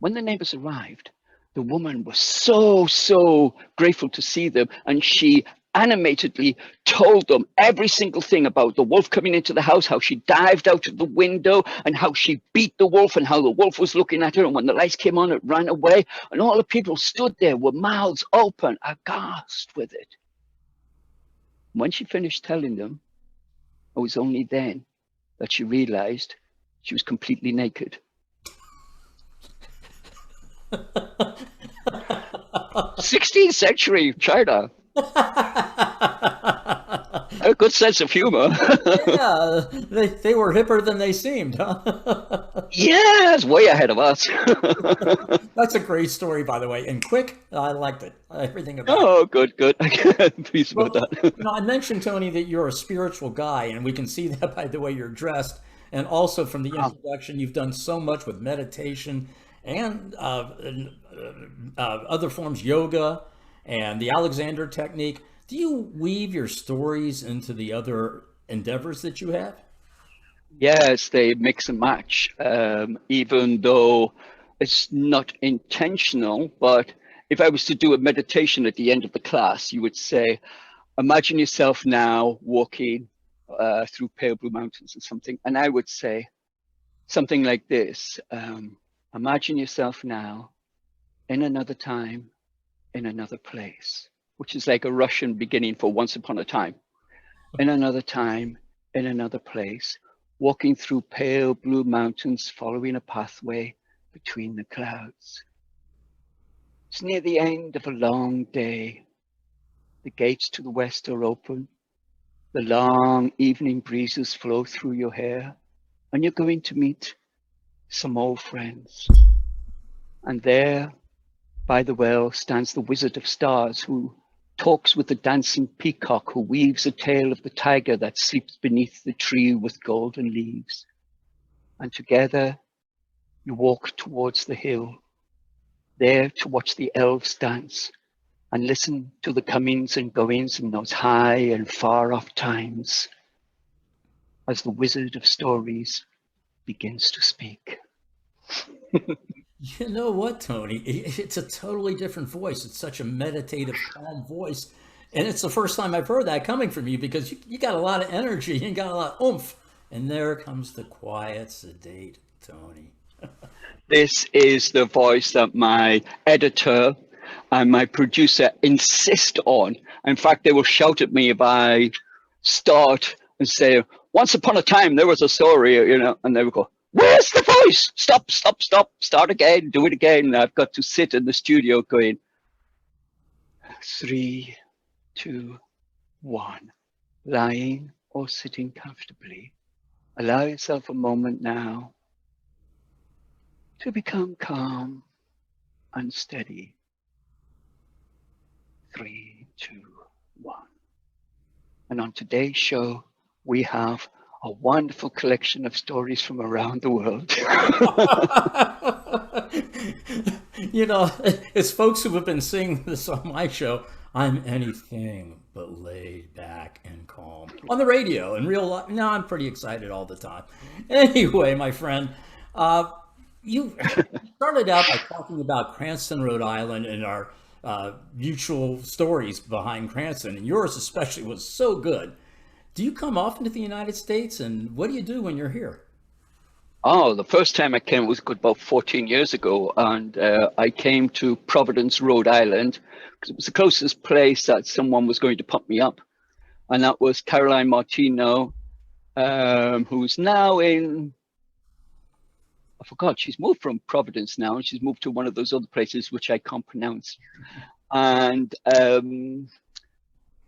When the neighbors arrived, the woman was so grateful to see them, and she animatedly told them every single thing about the wolf coming into the house, how she dived out of the window, and how she beat the wolf, and how the wolf was looking at her, and when the lights came on, it ran away, and all the people stood there with mouths open, aghast with it. When she finished telling them, it was only then that she realized she was completely naked. 16th century China. A good sense of humor. Yeah, they were hipper than they seemed, huh? Yes, way ahead of us. That's a great story, by the way, and quick. I liked it. Everything about it. Oh, good. Pleased about that. I mentioned, Tony, that you're a spiritual guy, and we can see that by the way you're dressed, and also from the introduction, you've done so much with meditation and other forms, yoga, and the Alexander technique. Do you weave your stories into the other endeavors that you have? Yes, they mix and match, even though it's not intentional. But if I was to do a meditation at the end of the class, you would say, imagine yourself now walking through pale blue mountains or something. And I would say something like this, imagine yourself now in another time, in another place, which is like a Russian beginning for once upon a time. In another time, in another place, walking through pale blue mountains, following a pathway between the clouds. It's near the end of a long day. The gates to the west are open. The long evening breezes flow through your hair, and you're going to meet some old friends. And there, by the well, stands the Wizard of Stars, who talks with the dancing peacock, who weaves a tale of the tiger that sleeps beneath the tree with golden leaves. And together you walk towards the hill, there to watch the elves dance and listen to the comings and goings in those high and far off times as the Wizard of Stories begins to speak. You know what, Tony? It's a totally different voice. It's such a meditative, calm voice. And it's the first time I've heard that coming from you because you got a lot of energy, you got a lot of oomph. And there comes the quiet, sedate Tony. This is the voice that my editor and my producer insist on. In fact, they will shout at me if I start and say, once upon a time, there was a story, and they will go, where's the voice? Stop, stop, stop, start again, do it again. And I've got to sit in the studio going, 3, 2, 1, lying or sitting comfortably. Allow yourself a moment now to become calm and steady. 3, 2, 1. And on today's show, we have a wonderful collection of stories from around the world. It's folks who have been singing this on my show. I'm anything but laid back and calm. On the radio, in real life, no, I'm pretty excited all the time. Anyway, my friend, you started out by talking about Cranston, Rhode Island, and our mutual stories behind Cranston, and yours especially was so good. Do you come often to the United States, and what do you do when you're here? Oh, the first time I came was about 14 years ago, and I came to Providence, Rhode Island, because it was the closest place that someone was going to pump me up. And that was Caroline Martino, who's now I forgot, she's moved from Providence now, and she's moved to one of those other places which I can't pronounce. And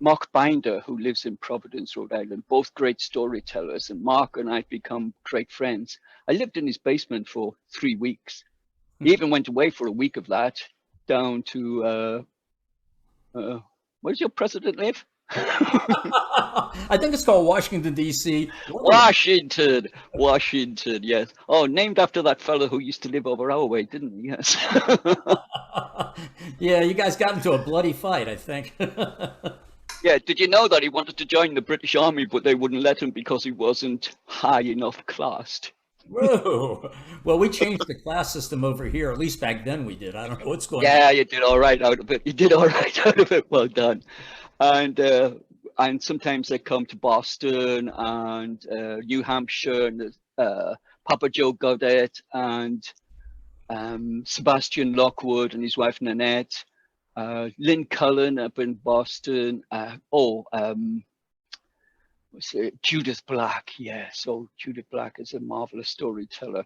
Mark Binder, who lives in Providence, Rhode Island, both great storytellers, and Mark and I have become great friends. I lived in his basement for 3 weeks. He even went away for a week of that, down to, where does your president live? I think it's called Washington, D.C. Washington, yes. Oh, named after that fellow who used to live over our way, didn't he? Yes. Yeah, you guys got into a bloody fight, I think. Yeah, did you know that he wanted to join the British Army, but they wouldn't let him because he wasn't high enough classed? Whoa. Well, we changed the class system over here. At least back then we did. I don't know what's going on. Yeah, you did all right out of it. You did all right out of it. Well done. And sometimes they come to Boston and New Hampshire, and Papa Joe Goddard and Sebastian Lockwood and his wife Nanette. Lynn Cullen up in Boston. Judith Black. Yeah, so Judith Black is a marvelous storyteller.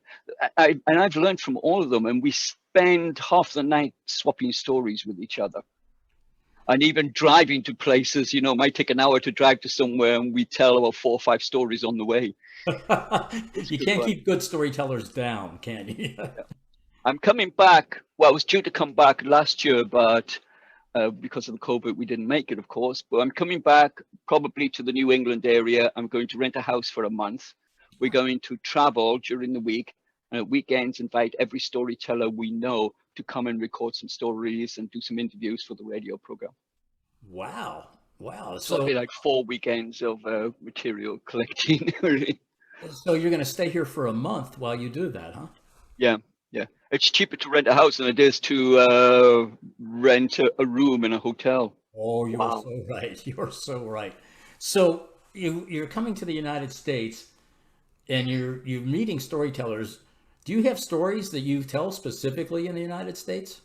And I've learned from all of them, and we spend half the night swapping stories with each other. And even driving to places, it might take an hour to drive to somewhere, and we tell about 4 or 5 stories on the way. You can't keep good storytellers down, can you? I'm coming back. Well, I was due to come back last year, but because of the COVID, we didn't make it, of course. But I'm coming back probably to the New England area. I'm going to rent a house for a month. We're going to travel during the week, and at weekends invite every storyteller we know to come and record some stories and do some interviews for the radio program. Wow. So it'll be like 4 weekends of material collecting. Really. So you're going to stay here for a month while you do that, huh? Yeah, yeah. It's cheaper to rent a house than it is to rent a room in a hotel. Oh, you are Wow. so right. You are so right. So you're coming to the United States and you're meeting storytellers. Do you have stories that you tell specifically in the United States?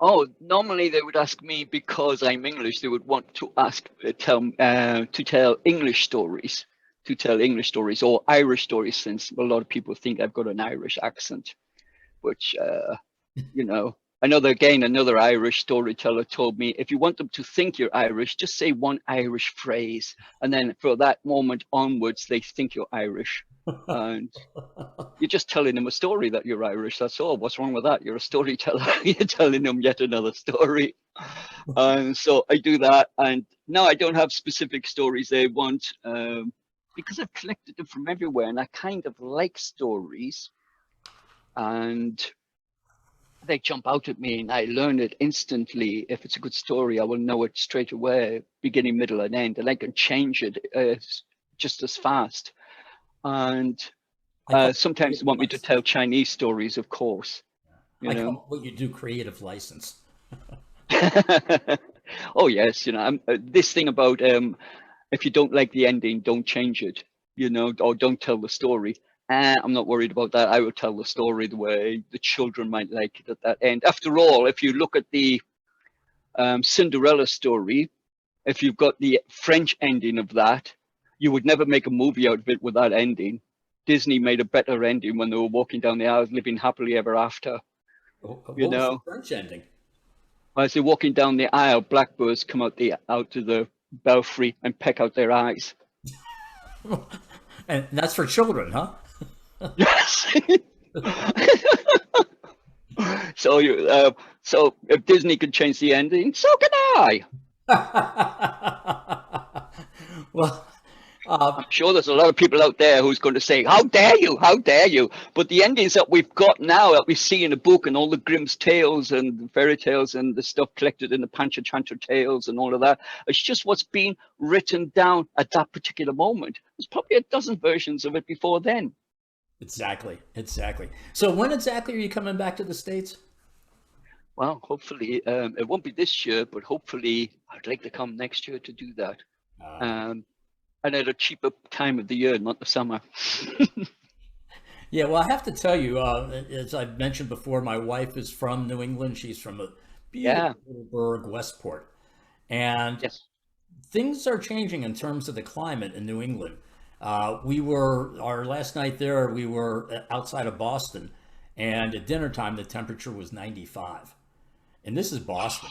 Oh, normally they would ask me because I'm English. They would want to ask to tell English stories, to tell English stories or Irish stories, since a lot of people think I've got an Irish accent, which you know. Another Irish storyteller told me, if you want them to think you're Irish, just say one Irish phrase, and then for that moment onwards, they think you're Irish, and you're just telling them a story that you're Irish. That's all. What's wrong with that? You're a storyteller. You're telling them yet another story. And so I do that. And no, I don't have specific stories they want, because I've collected them from everywhere. And I kind of like stories. And they jump out at me and I learn it instantly. If it's a good story, I will know it straight away, beginning, middle, and end. And I can change it just as fast. And I call it sometimes they creative want me to license. tell Chinese stories, of course, you I know. call what you do creative license. Oh yes, this thing about if you don't like the ending, don't change it, or don't tell the story. I'm not worried about that. I will tell the story the way the children might like it at that end. After all, if you look at the Cinderella story, if you've got the French ending of that, you would never make a movie out of it with that ending. Disney made a better ending when they were walking down the aisle, living happily ever after. You What was the know, French ending? as they're walking down the aisle, blackbirds come out to the belfry and peck out their eyes. And that's for children, huh? Yes. So if Disney could change the ending, so can I. Well, uh, I'm sure there's a lot of people out there who's going to say, "How dare you? How dare you?" But the endings that we've got now, that we see in the book, and all the Grimm's tales and the fairy tales and the stuff collected in the Panchatantra tales and all of that, it's just what's been written down at that particular moment. There's probably a dozen versions of it before then. exactly, exactly. So when exactly are you coming back to the States? Well, hopefully it won't be this year, but hopefully I'd like to come next year to do that. Uh, Um, and at a cheaper time of the year, not the summer. yeah, well, I have to tell you, as I mentioned before, my wife is from New England. She's from a beautiful Yeah. little burg, Westport. And Yes. things are changing in terms of the climate in New England. We were, our last night there, we were outside of Boston, and at dinner time, the temperature was 95. And this is Boston.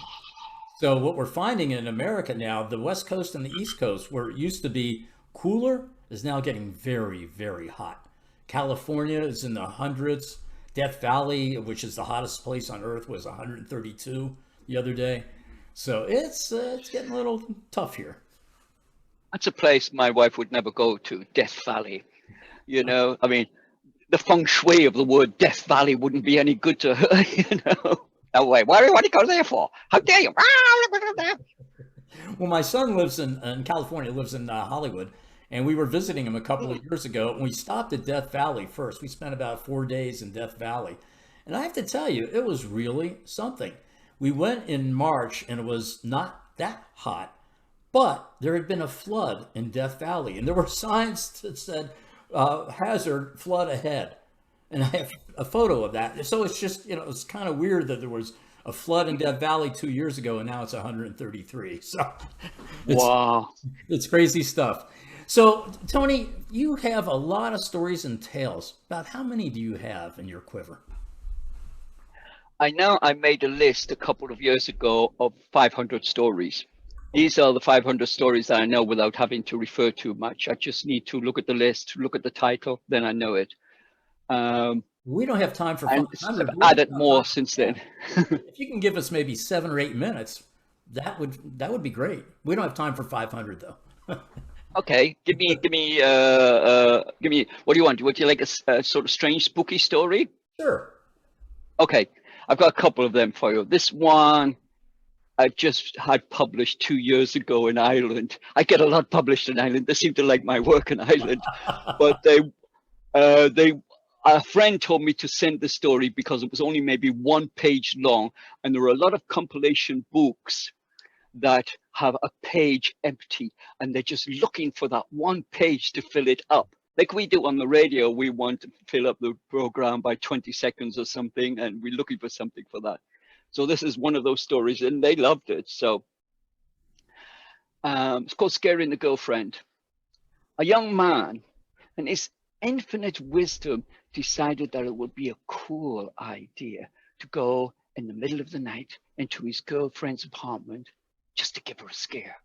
So what we're finding in America now, the West Coast and the East Coast, where it used to be cooler, is now getting very, very hot. California is in the hundreds. Death Valley, which is the hottest place on earth, was 132 the other day. So it's getting a little tough here. That's a place my wife would never go to, Death Valley. I mean, the feng shui of the word Death Valley wouldn't be any good to her, No way. What do you go there for? How dare you? Well, my son lives in California, lives in Hollywood, and we were visiting him a couple of years ago. And we stopped at Death Valley first. We spent about 4 days in Death Valley, and I have to tell you, it was really something. We went in March, and it was not that hot, but there had been a flood in Death Valley, and there were signs that said "hazard, flood ahead." And I have a photo of that. So it's just, it's kind of weird that there was a flood in Death Valley 2 years ago, and now it's 133. So it's Wow. it's crazy stuff. So Tony, you have a lot of stories and tales. About how many do you have in your quiver? I know I made a list a couple of years ago of 500 stories. These are the 500 stories that I know without having to refer to much. I just need to look at the list, look at the title, then I know it. Um, We don't have time for and 500. I've But we have added about time more for since then. 10. If you can give us maybe 7 or 8 minutes, that would be great. We don't have time for 500 though. Okay, give me. What do you want? Would you like a sort of strange, spooky story? Sure. Okay, I've got a couple of them for you. This one, I just had published 2 years ago in Ireland. I get a lot published in Ireland. They seem to like my work in Ireland, but they a friend told me to send the story because it was only maybe 1 page long, and there were a lot of compilation books that have a page empty, and they're just looking for that 1 page to fill it up. Like we do on the radio, we want to fill up the program by 20 seconds or something, and we're looking for something for that. So this is one of those stories, and they loved it. So it's called Scaring the Girlfriend. A young man and his infinite wisdom decided that it would be a cool idea to go in the middle of the night into his girlfriend's apartment just to give her a scare.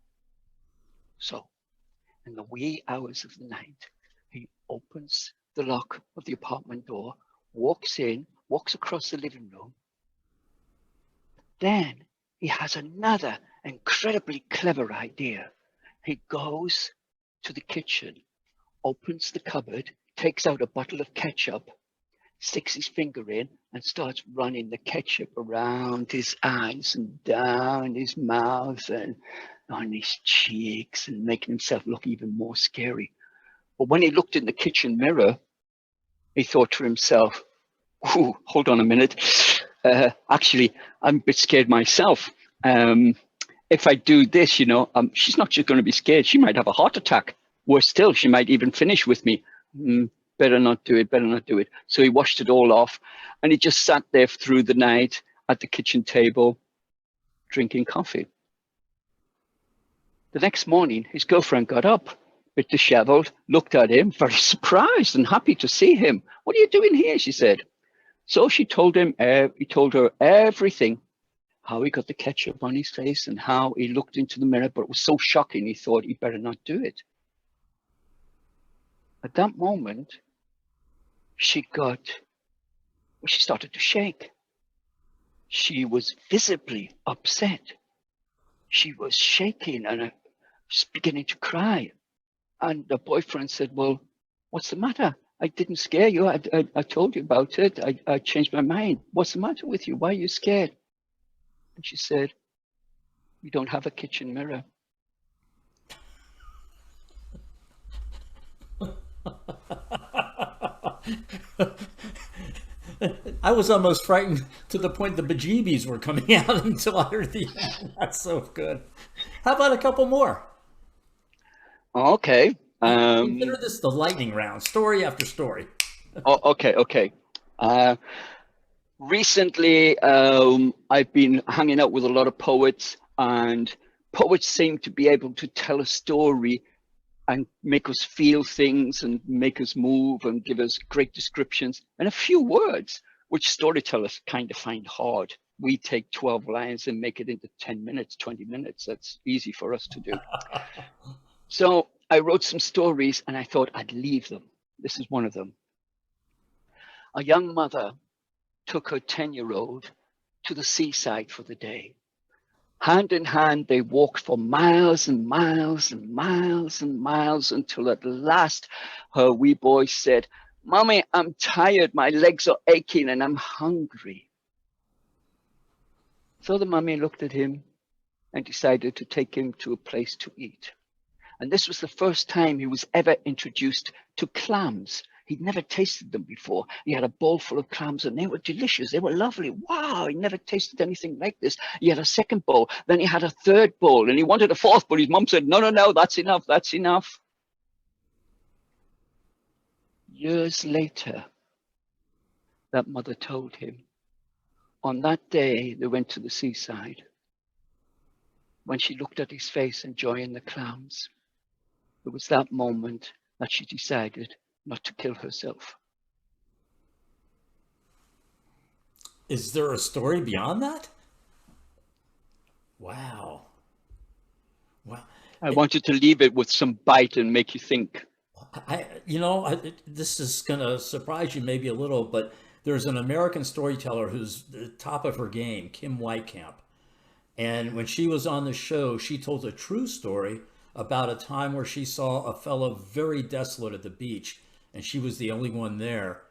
So in the wee hours of the night, he opens the lock of the apartment door, walks in, walks across the living room. Then he has another incredibly clever idea. He goes to the kitchen, opens the cupboard, takes out a bottle of ketchup, sticks his finger in and starts running the ketchup around his eyes and down his mouth and on his cheeks and making himself look even more scary. But when he looked in the kitchen mirror, he thought to himself, "Ooh, hold on a minute. Actually, I'm a bit scared myself. If I do this, she's not just going to be scared. She might have a heart attack. Worse still, she might even finish with me. Better not do it, better not do it." So he washed it all off, and he just sat there through the night at the kitchen table, drinking coffee. The next morning, his girlfriend got up, a bit disheveled, looked at him, very surprised and happy to see him. "What are you doing here?" she said. So he told her everything, how he got the ketchup on his face and how he looked into the mirror, but it was so shocking he thought he better not do it. At that moment, she started to shake. She was visibly upset. She was shaking and beginning to cry. And the boyfriend said, "Well, what's the matter? I didn't scare you. I told you about it. I changed my mind. What's the matter with you? Why are you scared?" And she said, "You don't have a kitchen mirror." I was almost frightened to the point the bejeebies were coming out until I heard the end. That's so good. How about a couple more? Okay. Consider this the lightning round, story after story. Okay. Recently, I've been hanging out with a lot of poets, and poets seem to be able to tell a story and make us feel things and make us move and give us great descriptions in a few words, which storytellers kind of find hard. We take 12 lines and make it into 10 minutes, 20 minutes. That's easy for us to do. So I wrote some stories and I thought I'd leave them. This is one of them. A young mother took her 10-year-old to the seaside for the day. Hand in hand, they walked for miles and miles and miles and miles until at last her wee boy said, "Mommy, I'm tired. My legs are aching and I'm hungry." So the mummy looked at him and decided to take him to a place to eat. And this was the first time he was ever introduced to clams. He'd never tasted them before. He had a bowl full of clams and they were delicious. They were lovely. Wow, he never tasted anything like this. He had a second bowl. Then he had a third bowl and he wanted a fourth, but his mum said, no, that's enough, that's enough. Years later, that mother told him, on that day they went to the seaside. When she looked at his face enjoying the clams, it was that moment that she decided not to kill herself. Is there a story beyond that? Wow. I wanted to leave it with some bite and make you think. This is going to surprise you maybe a little, but there's an American storyteller who's the top of her game, Kim Whitecamp. And when she was on the show, she told a true story about a time where she saw a fellow very desolate at the beach, and she was the only one there.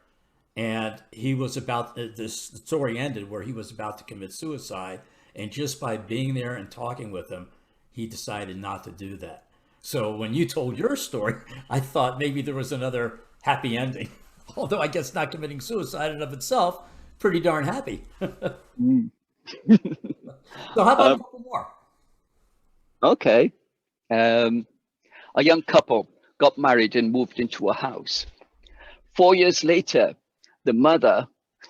And he was the story ended where he was about to commit suicide. And just by being there and talking with him, he decided not to do that. So when you told your story, I thought maybe there was another happy ending. Although I guess not committing suicide in of itself, pretty darn happy. Mm. So how about a couple more? Okay. A young couple got married and moved into a house. 4 years later, the mother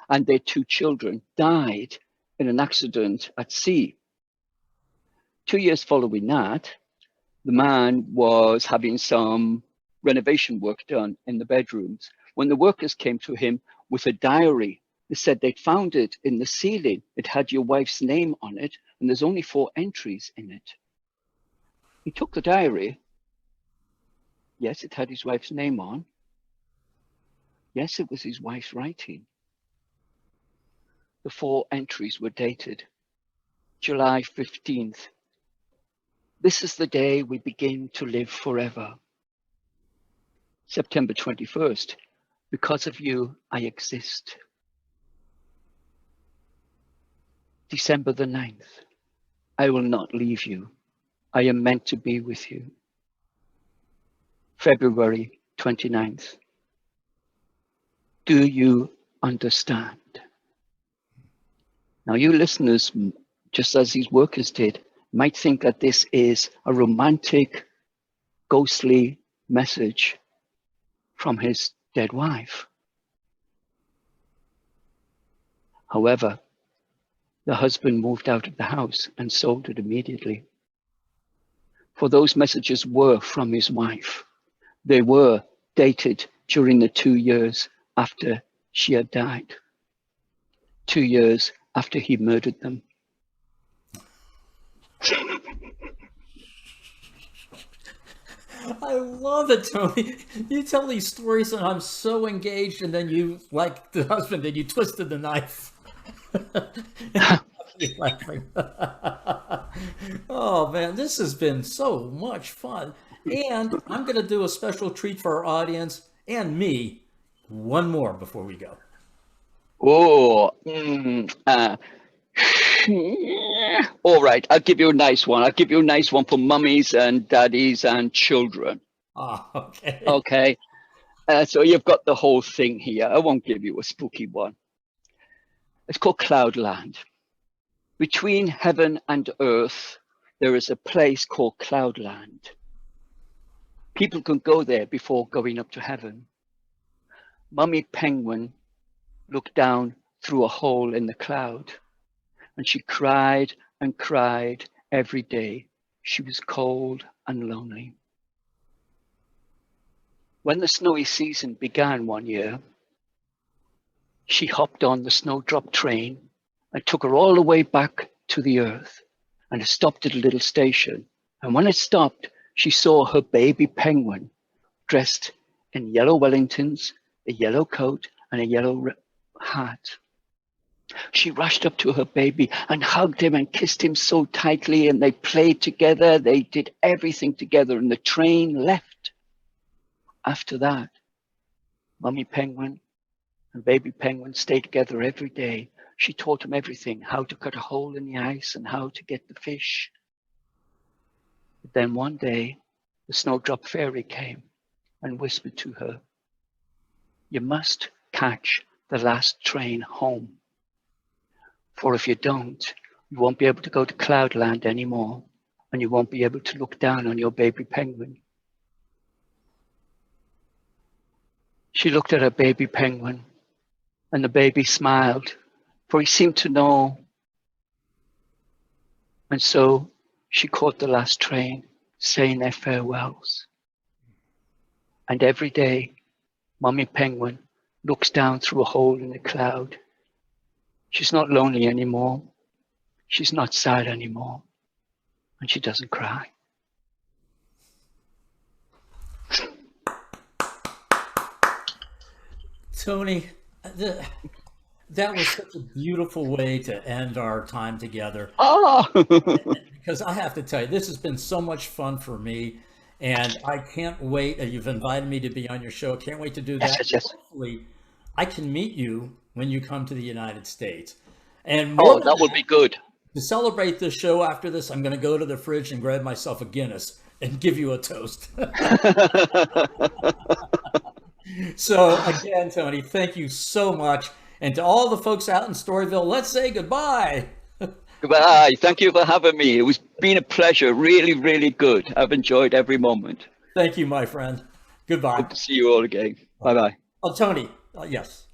and their 2 children died in an accident at sea. 2 years following that, the man was having some renovation work done in the bedrooms when the workers came to him with a diary. They said they'd found it in the ceiling. It had your wife's name on it, and there's only 4 entries in it. He took the diary. Yes, it had his wife's name on. Yes, it was his wife's writing. The 4 entries were dated July 15th. This is the day we begin to live forever. September 21st. Because of you, I exist. December the 9th. I will not leave you. I am meant to be with you. February 29th. Do you understand? Now, you listeners, just as these workers did, might think that this is a romantic, ghostly message from his dead wife. However, the husband moved out of the house and sold it immediately. For those messages were from his wife. They were dated during the 2 years after she had died. 2 years after he murdered them. I love it, Tony. You tell these stories and I'm so engaged, and then you, like the husband, then you twisted the knife. Laughing. Oh man, this has been so much fun. And I'm going to do a special treat for our audience and me. One more before we go. Oh, all right. I'll give you a nice one. I'll give you a nice one for mummies and daddies and children. Oh, okay. Okay. So you've got the whole thing here. I won't give you a spooky one. It's called Cloudland. Between heaven and earth, there is a place called Cloudland. People can go there before going up to heaven. Mummy Penguin looked down through a hole in the cloud, and she cried and cried every day. She was cold and lonely. When the snowy season began one year, she hopped on the snowdrop train and took her all the way back to the earth, and it stopped at a little station. And when it stopped, she saw her baby penguin dressed in yellow Wellingtons, a yellow coat, and a yellow hat. She rushed up to her baby and hugged him and kissed him so tightly, and they played together. They did everything together, and the train left. After that, Mummy Penguin and Baby Penguin stayed together every day. She taught him everything, how to cut a hole in the ice and how to get the fish. But then one day, the Snowdrop Fairy came and whispered to her, "You must catch the last train home. For if you don't, you won't be able to go to Cloudland anymore, and you won't be able to look down on your baby penguin." She looked at her baby penguin, and the baby smiled, for he seemed to know. And so she caught the last train, saying their farewells. And every day, Mummy Penguin looks down through a hole in the cloud. She's not lonely anymore. She's not sad anymore. And she doesn't cry. Tony, that was such a beautiful way to end our time together. Oh! Because I have to tell you, this has been so much fun for me, and I can't wait. You've invited me to be on your show. I can't wait to do that. Yes. Hopefully, I can meet you when you come to the United States. And Oh, that would be good. To celebrate this show after this, I'm going to go to the fridge and grab myself a Guinness and give you a toast. So again, Tony, thank you so much. And to all the folks out in Storyville, let's say goodbye. Goodbye. Thank you for having me. It's been a pleasure. Really, really good. I've enjoyed every moment. Thank you, my friend. Goodbye. Hope to see you all again. Bye bye. Oh, Tony, yes.